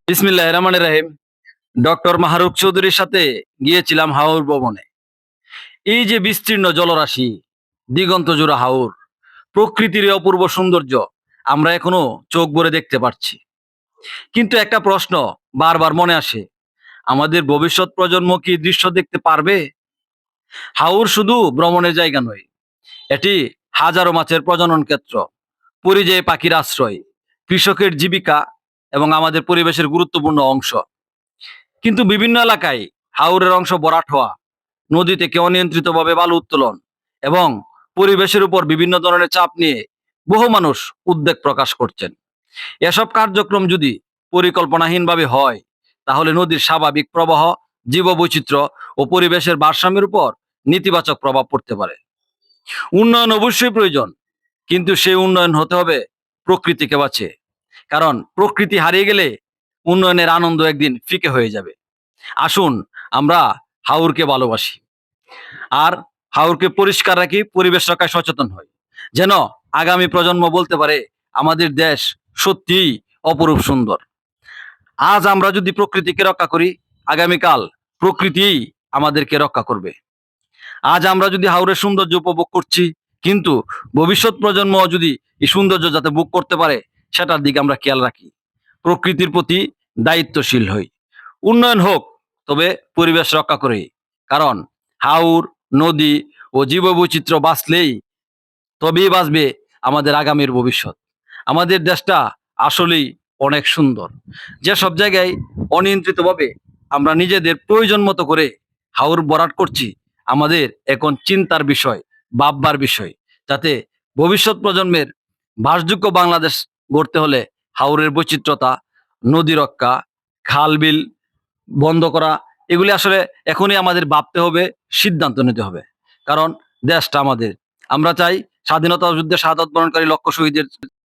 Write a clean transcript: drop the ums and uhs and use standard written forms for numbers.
বিসমিল্লাহির রহমানির রহিম। ডক্টর মাহরুখ চৌধুরীর সাথে গিয়েছিলাম হাওর ভবনে। এই যে বিস্তীর্ণ জলরাশি, দিগন্ত জোড়া হাওর, প্রকৃতির এই অপূর্ব সৌন্দর্য আমরা এখনো চোখ ভরে দেখতে পাচ্ছি। কিন্তু একটা প্রশ্ন বারবার মনে আসে, আমাদের ভবিষ্যৎ প্রজন্ম কি এই দৃশ্য দেখতে পারবে? হাওর শুধু ভ্রমণের জায়গা নয়, এটি হাজারো মাছের প্রজনন ক্ষেত্র, পরিযায়ী পাখির আশ্রয়, কৃষকের জীবিকা এবং আমাদের পরিবেশের গুরুত্বপূর্ণ অংশ। কিন্তু বিভিন্ন এলাকায় হাওরের অংশ ভরাট হওয়া, নদী থেকে অনিয়ন্ত্রিতভাবে বালু উত্তোলন এবং পরিবেশের উপর বিভিন্ন ধরনের চাপ নিয়ে বহু মানুষ উদ্বেগ প্রকাশ করছেন। এসব কার্যক্রম যদি পরিকল্পনাহীনভাবে হয়, তাহলে নদীর স্বাভাবিক প্রবাহ, জীববৈচিত্র্য ও পরিবেশের ভারসাম্যের উপর নেতিবাচক প্রভাব পড়তে পারে। উন্নয়ন অবশ্যই প্রয়োজন, কিন্তু সেই উন্নয়ন হতে হবে প্রকৃতিকে বাঁচিয়ে। কারণ প্রকৃতি হারিয়ে গেলে উন্নয়নের আনন্দ একদিন ফিকে হয়ে যাবে। আসুন আমরা হাওরকে ভালোবাসি, আর হাওরকে পরিষ্কার রাখি, পরিবেশ রক্ষায় সচেতন হই, যেন আগামী প্রজন্ম বলতে পারে আমাদের দেশ সত্যিই অপরূপ সুন্দর। আজ আমরা যদি প্রকৃতিকে রক্ষা করি, আগামীকাল প্রকৃতিই আমাদেরকে রক্ষা করবে। আজ আমরা যদি হাওরের সৌন্দর্য উপভোগ করছি, কিন্তু ভবিষ্যৎ প্রজন্ম যদি এই সৌন্দর্য যাতে ভোগ করতে পারে, সেটার দিকে আমরা খেয়াল রাখি, প্রকৃতির প্রতি দায়িত্বশীল হই। উন্নয়ন হোক, তবে পরিবেশ রক্ষা করে। কারণ হাওর, নদী ও জীববৈচিত্র্য বাঁচলেই তবেই বাঁচবে আমাদের আগামীর ভবিষ্যৎ। আমাদের দেশটা আসলেই অনেক সুন্দর। যেসব জায়গায় অনিয়ন্ত্রিতভাবে আমরা নিজেদের প্রয়োজন মতো করে হাওর ভরাট করছি, আমাদের এখন চিন্তার বিষয়, ভাববার বিষয়, যাতে ভবিষ্যৎ প্রজন্মের বাসযোগ্য বাংলাদেশ গড়তে হলে হাওরের বৈচিত্র্যতা, নদী রক্ষা, খাল বিল বন্ধ করা, এগুলি আসলে এখনই আমাদের ভাবতে হবে, সিদ্ধান্ত নিতে হবে। কারণ দেশটা আমাদের। আমরা চাই স্বাধীনতা যুদ্ধে শাহাদাত বরণকারী লক্ষ শহীদের